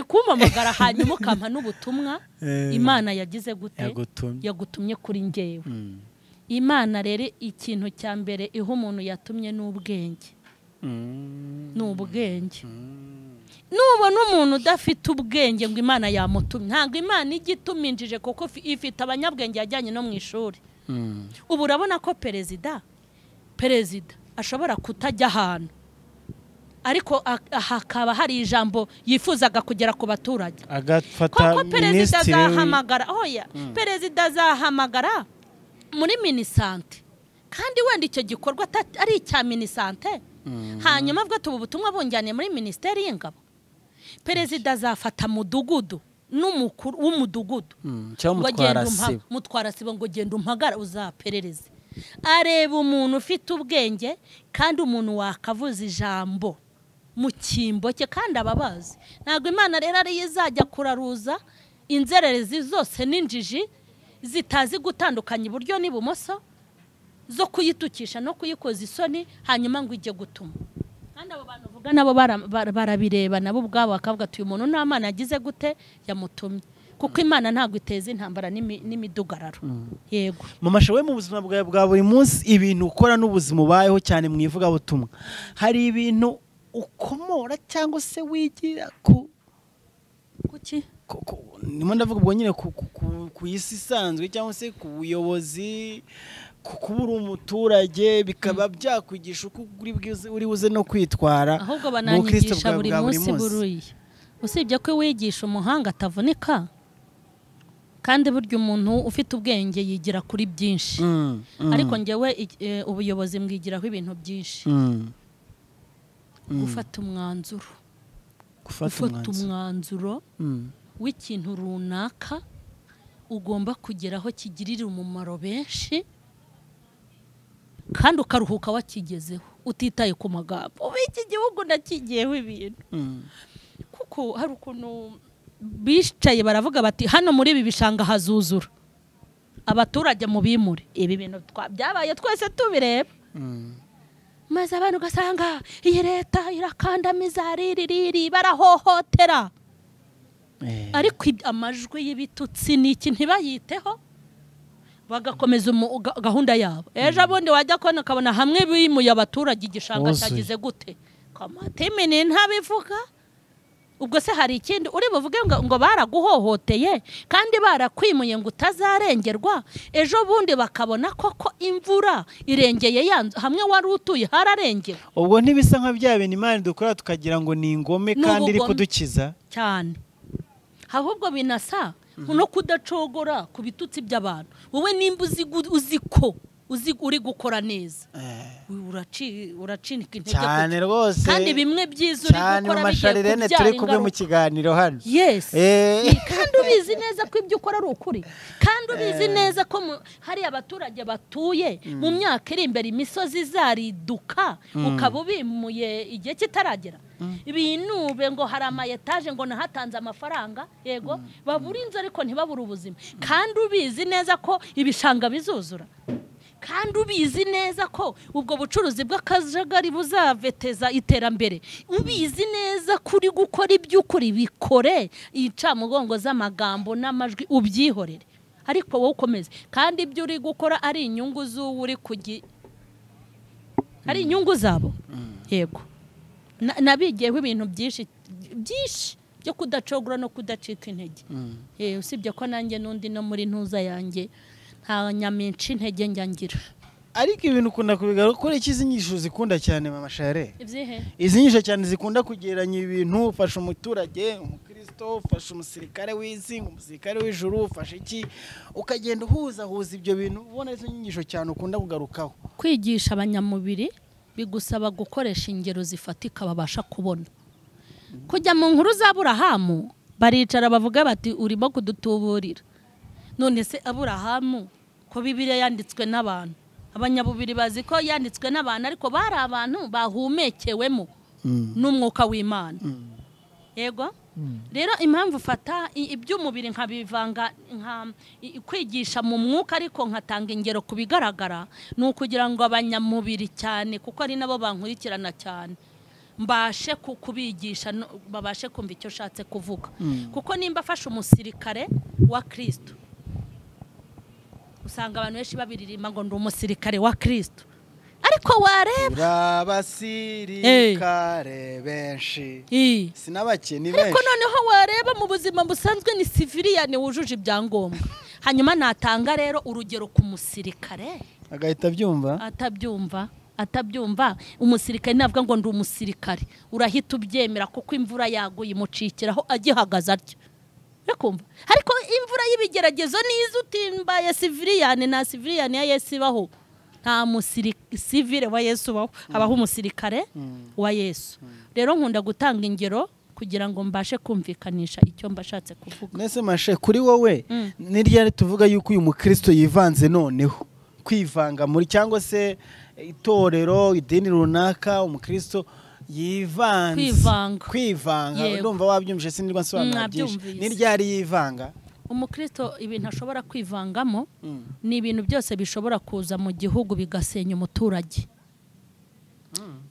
kumpamagara hanyuma ukampa n'ubutumwa Imana yagize gute yagutumye kuri njyewe. Imana rero ikintu cya mbere iho umuntu yatumye n'ubwenge. N'ubwenge. Nubona umuntu udafite ubwenge ngo Imana yamutumye, ntabwo Imana igituminjije kuko ifite abanyabwenge yajyanye no mu ishuri. Ubu urabona ko perezida ashobora kutajya ahantu, ariko hakaba hari ijambo yifuzaga kugera ku baturage, agafata perezida azahamagara perezida azahamagara muri minisante, kandi wenda icyo gikorwa ari icya minisante, hanyuma avuga ati ubu butumwa bunjyaniye muri minisiteri y'ingabo. Perezida azafata mudugudu n'umukuru w'umudugudu mutwara sibo ngo genda umpagara uzaperereze, areba umuntu ufite ubwenge kandi umuntu wakavuza ijambo mu cyimbo cye kandi ababazi. Ntabwo Imana rero ari izajya kuraruza inzererezi zose n'injiji zitazi gutandukanya iburyo n'ibumoso, zo kuyitukisha no kuyikoza isoni hanyuma ngo ijye gutuma. Kandi abo bantu uvuga nabo barabireba nabo ubwabo bakavuga ati uyu muntu nta mana yagize gute yamutumye, kuko Imana ntabwo iteza intambara n'imidugararo. Yego mama Charlene, mu buzima bwawe bwa buri munsi ibintu ukora n'ubuzima ubayeho cyane mu ivugabutumwa, hari ibintu ukomora cyangwa se wigira kuki nimo ndavuga ubwo nyine ku isi isanzwe cyangwa se ku buyobozi, kubura umuturage bikaba byakwigisha uko uri buze no kwitwara, ahubwo bananyigisha buri munsi buruye. Usibye ko wigisha umuhanga atavunika, kandi burya umuntu ufite ubwenge yigira kuri byinshi, ariko njyewe ubuyobozi mbwigiraho ibintu byinshi. Gufata umwanzuro w'ikintu runaka ugomba kugeraho kigirira umumaro benshi, kandi ukaruhuka wakigezeho utitaye ku magambo. Ubu iki gihugu nakigiyeho ibintu, kuko hari ukuntu bicaye baravuga bati hano muri ibi bishanga hazuzura, abaturage mu bimure. Ibi bintu byabaye twese tubireba, maze abantu ugasanga iyi leta irakandamiza riri barahohotera, ariko amajwi y'ibitutsi n'iki ntibayiteho, bagakomeza gahunda yabo. Ejo bundi wajya kubona ukabona hamwe bimuye abaturage igishanga cyagize gute, kamatemene ntabivuga. Ubwo se hari ikindi uri buvuge ngo baraguhohoteye kandi barakwimuye ngo utazarengerwa, ejo bundi bakabona koko imvura irengeye hamwe wari utuye hararengewe. Ubwo ntibisa nka bya bintu Imana dukora tukagira ngo ni ingome kandi iri kudukiza cyane, ahubwo binasa no kudacogora ku bitutsi by'abantu. Wowe nimba uzi uri gukora neza, uracinika intege cyane rwose, kandi bimwe byiza uri gukora bigiye kubyara turi kumwe mu kiganiro hano. Yes, kandi ubizi neza ko ibyo ukora ari ukuri, kandi ubizi neza ko hari abaturage batuye mu myaka iri imbere imisozi izariduka, ukaba ubimuye igihe kitaragera. Ibinube ngo hari amayetaje ngo nahatanze amafaranga, yego babura inzu ariko ntibabura ubuzima, kandi ubizi neza ko ibishanga bizuzura, kandi ubizi neza ko ubwo bucuruzi bw'akajagari buzaveteza iterambere. Ubizi neza kuri gukora iby'ukuri bikore, icamugongo z'amagambo n'amajwi ubyihorere, ariko wowe ukomeze. Kandi ibyo uri gukora ari inyungu z'uwo uri ari inyungu zabo. Yego nabigiyeho ibintu byinshi byo kudacogora no kudacika intege. Usibye ko nanjye n'undi no muri ntuza yanjye nta nyamenshi intege ngira. Ariko ibintu ukunda kubigarukora ikizi nyisho zikunda cyane mama Charlene. Izi nyisho cyane zikunda kugeranya ibintu, ufasha umuturage, umukristo, ufasha umusirikare w'izi, umusirikare w'ijuru, ufasha iki, ukagenda uhuza ibyo bintu. Ubona izo nyisho cyane ukunda kugarukaho. Kwigisha abanyamubiri bigusaba gukoresha ingero zifatika babasha kubona. Kujya mu nkuru za Aburahamu baricara bavuga bati urimo kudutuburira. None se Aburahamu ko Bibiliya yanditswe n'abantu, abanyabubiri bazi ko yanditswe n'abantu, ariko bari abantu bahumekewemo n'umwuka w'Imana. Yego rero impamvu ufata iby'umubiri nkabivanga kwigisha mu mwuka ariko nkatanga ingero kubigaragara ni ukugira ngo abanyamubiri cyane kuko ari nabo bankurikirana cyane mbashe kubigisha babashe kumva icyo shatse kuvuga kuko nimba afashe umusirikare wa Kristo usanga abantu benshi babiririmba ngo ndi umusirikare wa Kristo ariko wareba abasirikare benshi sinabake ni benshi ariko noneho wareba mu buzima busanzwe ni civilian wujuje ibyangombwa hanyuma natanga rero urugero ku musirikare agahita atabyumva umusirikare navuga ngo ndi umusirikare urahita ubyemera kuko imvura yaguye imucikiraho agihagaza atyo kumva ariko imvura y'ibigeragezo nizo utimbaye civilian na civilian ya Yesu ibaho nta musirikare wa Yesu baho habaho umusirikare wa Yesu rero nkunda gutanga ingero kugira ngo mbashe kumvikanisha icyo mbashatse kuvuga nese mashe kuri wowe ni ryari tuvuga yuko uyu mukristo yivanze noneho kwivanga muri cyangwa se itorero idini runaka umukristo kwivanga ndumva wabyumvise sinirwa nsobanura byinshi ni ryari yivanga umukristo ibintu ashobora kwivangamo ni ibintu byose bishobora kuza mu gihugu bigasenya umuturage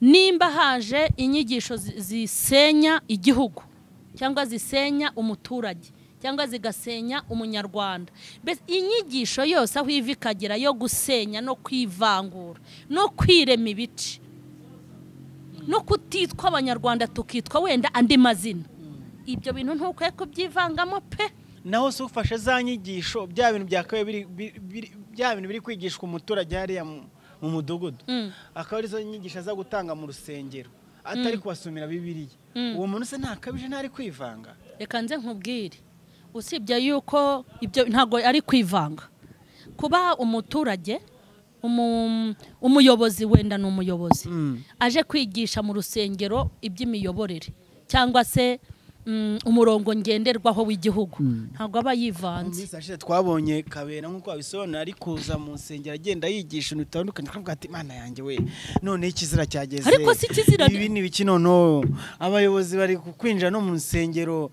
nimba haje inyigisho zisenya igihugu cyangwa zisenya umuturage cyangwa zigasenya umunyarwanda mbese inyigisho yose aho iva ikagera yo gusenya no kwivangura no kwirema ibice no kutitwa abanyarwanda tukitwa wenda andi mazina ibyo bintu ntukwiye kubyivangamo pe naho se ufashe za nyigisho bya bintu byakabaye biri kwigishwa umuturage hariya mu mudugudu akaba ari zo nyigisho za gutanga mu rusengero atari kubasomera Bibiliya uwo muntu se ntakabije ntari kwivanga reka nze nkubwire usibye yuko ibyo ntago ari kwivanga kuba umuturage umuyobozi wenda n'umuyobozi aje kwigisha mu rusengero iby'imiyoborere cyangwa se umurongo ngenderwaho w'igihugu ntago aba yivanze twabonye kabera nkuko abisobanura ari kuza mu nsengero agenda yigisha ibintu bitandukanye akavuga ati Imana yanjye we none ikizira cyageze ariko si kizira ibi ni biki nono abayobozi bari kwinjira no mu nsengero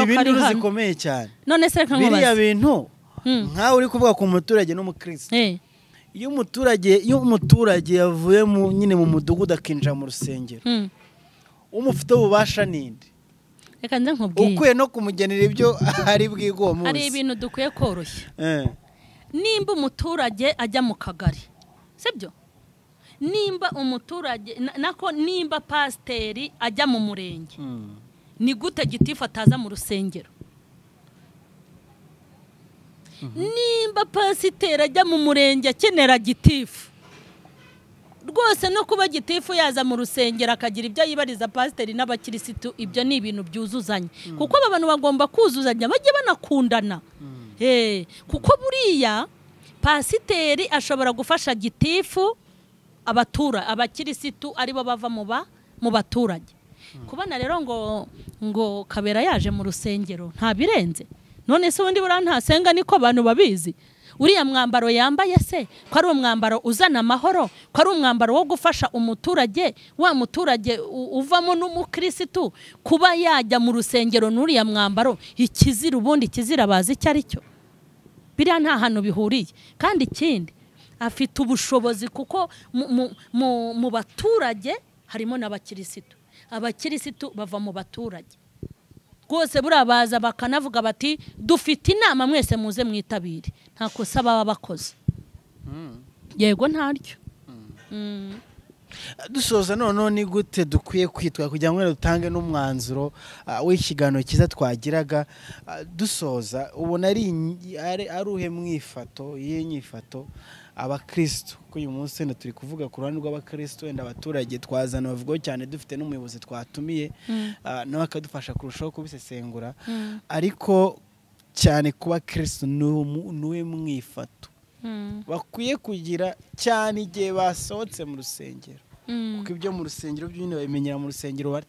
ibintu zikomeye cyane none se reka nkubaze biriya bintu nkawe uri kuvuga ku muturage n'umukristo iyo umuturage yavuye nyine mu mudugudu akinjira mu rusengero umufite ububasha ninde reka nze nkubwire ukwiye no kumugenera ibyo ari bwigo munsi hari ibintu dukwiye koroshya nimba umuturage ajya mu kagari sibyo nimba umuturage nako nimba pasiteri ajya mu murenge ni gute gitifu ataza mu rusengero nimba pasiteri ajya mu murenge akenera gitifu rwose no kuba gitifu yaza mu rusengero akagira ibyo yibariza pasiteri n'abakirisitu ibyo ni ibintu byuzuzanya kuko aba bantu bagomba kuzuzanya bajye banakundana kuko buriya pasiteri ashobora gufasha gitifu abakirisitu aribo bava mu baturage kubona rero ngo kabera yaje mu rusengero nta birenze none se ubundi buriya ntasenga niko abantu babizi uriya mwambaro yambaye se ko ari umwambaro uzana amahoro ko ari umwambaro wo gufasha umuturage wa muturage uvamo n'umukirisitu kuba yajya mu rusengero n'uriya mwambaro ikizira ubundi kizira bazi icyo ari cyo biriya nta hantu bihuriye kandi ikindi afite ubushobozi kuko mu baturage harimo n'abakirisitu abakirisitu bava mu baturage rwose burabaza bakanavuga bati dufite inama mwese muze mwitabire nta kosa baba bakoze yego ntaryo dusoza noneho ni gute dukwiye kwitwa kugira ngo dutange n'umwanzuro w'ikiganiro cyiza twagiraga dusoza ubona ari uhe mwifato y'inyifato abakristo ko uyu munsi wenda turi kuvuga ku ruhande rw'abakristo wenda abaturage twazana bavugaho cyane dufite n'umuyobozi twatumiye nawe akadufasha kurushaho kubisesengura ariko cyane kuba kristo nuwe mwifato bakwiye kugira cyane igihe basohotse mu rusengero kuko ibyo mu rusengero by'ibindi babimenyera mu rusengero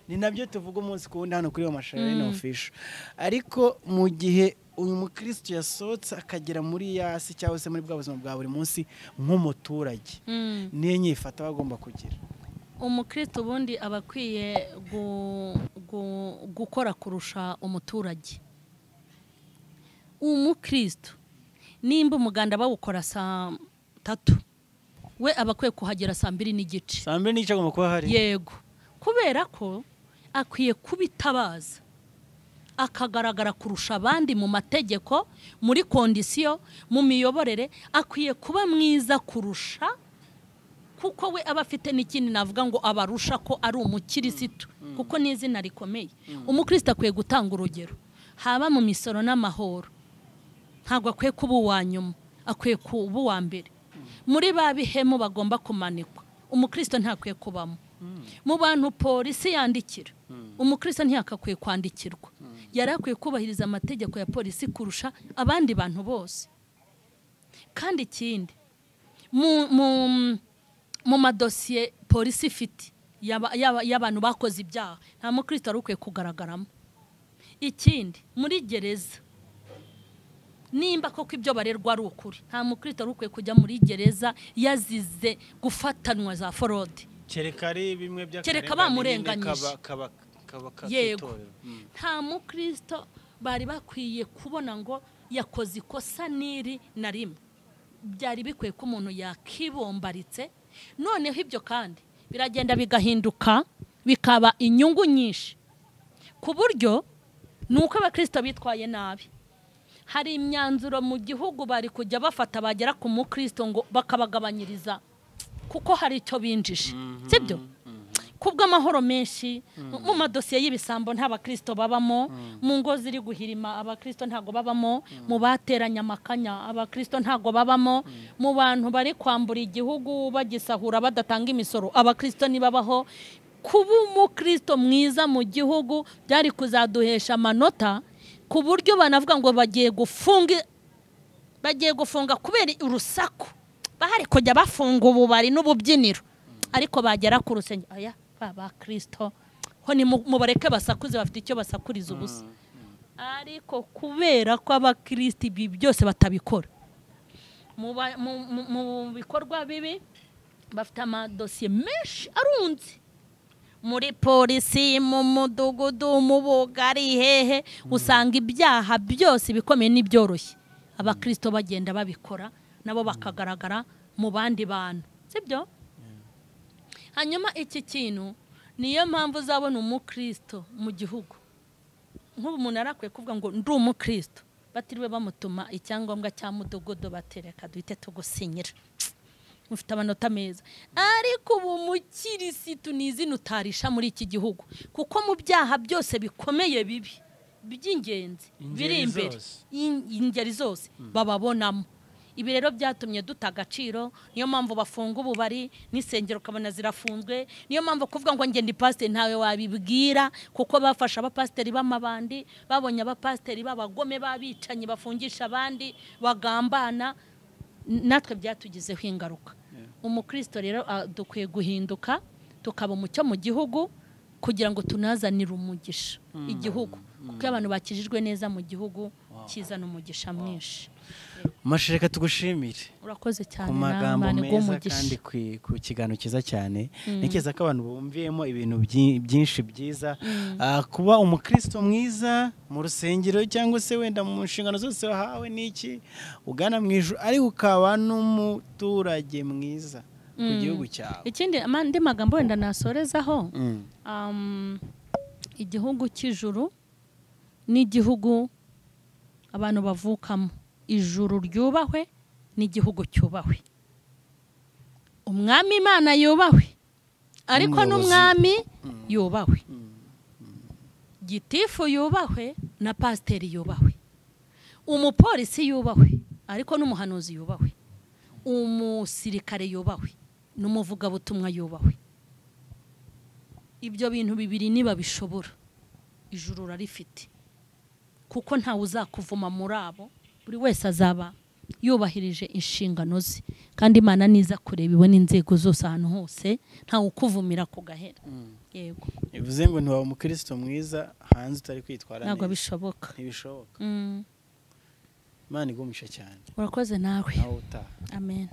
ni nabyo tuvuga umunsi ku wundi hano kuri Charlene official ariko mu gihe uyu mukristo yasohotse akagera muri yasi cyangwa se muri bwa buzima bwa buri munsi nk'umuturage niyo nyifato bagomba kugira umukristo ubundi abakwiye gukora kurusha umuturage. Umukristo nimba umuganda bawukora saa 3 we abakwiye kuhagera saa 2:30. Saa 2:30 agomba kuba hari. Yego, kubera ko akwiye kubitabaza akagaragara kurusha abandi mu mategeko, muri kondisiyo, mu miyoborere, akwiye kuba mwiza kurusha, kuko we aba afite n'ikindi navuga ngo abarusha ko ari umukirisitu, kuko n'izina rikomeye. Umukristo akwiye gutanga urugero, haba mu misoro n'amahoro. Ntabwo akwiye kuba uwa nyuma, akwiye kuba uwa mbere. Muri babihemo bagomba kumanikwa, umukristo ntakwiye kubamo. Mu bantu polisi yandikira, umukristo ntiyakakwiye kwandikirwa. Yari akwiye kubahiriza amategeko ya polisi kurusha abandi bantu bose. Kandi ikindi, mu madosiye polisi ifite y'abantu bakoze ibyaha, nta mukristo ari ukwiye kugaragaramo. Ikindi, muri gereza, nimba koko ibyo barerwa ari ukuri, nta mukristo ari ukwiye kujya muri gereza yazize gufatanwa za forode. Kereka ari bimwe by'akarengane, kereka bamurenganyije. Yego, nta mukristo bari bakwiye kubona ngo yakoze ikosa niri na rimwe. Byari bikwiye ko umuntu yakibombaritse. Noneho ibyo kandi biragenda bigahinduka bikaba inyungu nyinshi, ku buryo nuko abakristo bitwaye nabi. Hari imyanzuro mu gihugu bari kujya bafata bagera ku mukristo ngo bakabagabanyiriza, kuko hari icyo binjije, sibyo? Kubw'amahoro menshi mu madosiye y'ibisambo nta bakristo babamo, mu ngo ziri guhirima abakristo ntago babamo, mu bateranya amakanya abakristo ntago babamo, mu bantu bari kwambura igihugu bagisahura badatanga imisoro abakristo nibabaho. Kuba umukristo mwiza mu gihugu byari kuzaduhesha amanota, ku buryo banavuga ngo bagiye gufunga kubera urusaku. Bahari kujya bafunga ububari n'ububyiniro, ariko bagera ku rusengero, aya baba Kristo ho ni mubareke basakuze, bafite icyo basakuriza ubusa. Ariko kubera ko abakristo ibi byose batabikora, mu bikorwa bibi, bafite amadosiye menshi arunze muri polisi, mu mudugudu, mu bugari, hehe, usanga ibyaha byose bikomeye n'ibyoroshye abakristo bagenda babikora, nabo bakagaragara mu bandi bantu, sibyo? Hanyuma iki kintu niyo mpamvu uzabona umukristo mu gihugu, nk'ubu umuntu arakwiye kuvuga ngo ndi umukristo, batiriwe bamutuma icyangombwa cya mudugudu batereka duhite tugusinyira, mufite amanota meza. Ariko ubu umukirisitu n'izina utarisha muri iki gihugu, kuko mu byaha byose bikomeye bibi by'ingenzi biri imbere, ingeri zose bababonamo. Ibi rero byatumye duta agaciro, niyo mpamvu bafunga ububari n'isengero ukabona zirafunzwe. Niyo mpamvu kuvuga ngo nge ndi pasiteri ntawe wabibwira, kuko bafasha abapasiteri b'amabandi, babonye abapasiteri b'abagome babicanyi bafungisha abandi bagambana, natwe byatugizeho ingaruka. Umukristo rero dukwiye guhinduka tukaba umucyo mu gihugu, kugira ngo tunazanire umugisha igihugu, kuko abantu bakijijwe neza mu gihugu kizana umugisha mwinshi. Mashireka tugushimire, urakoze cyane, ku magambo meza kandi ku kiganiro cyiza cyane. Nikeza ko abantu bumviyemo ibintu byinshi byiza. Kuba umukristo mwiza mu rusengero cyangwa se wenda mu nshingano zose wahawe n'iki ugana mu ijuru, ari ukaba n'umuturage mwiza ku gihugu cyawe. Ikindi andi magambo wenda nasorezaho, igihugu cy'ijuru n'igihugu abantu bavukamo, ijuru ryubahwe n'igihugu cyubahwe, umwami Imana yubahwe, ariko n'umwami yubahwe, gitifu yubahwe na pasiteri yubahwe, umupolisi yubahwe, ariko n'umuhanuzi yubahwe, umusirikare yubahwe, n'umuvugabutumwa yubahwe. Ibyo bintu bibiri niba bishobora, ijuru rarifite, kuko ntawe uzakuvuma muri abo, buri wese azaba yubahirije inshingano ze, kandi Imana niza kureba ibona inzego zose ahantu hose, ntawe ukuvumira ku gahera. Yego, bivuze ngo ntiwaba umukristo mwiza hanze utari kwitwara neza, ntabwo bishoboka, ntibishoboka. Imana igumisha cyane. Urakoze nawe. Amen.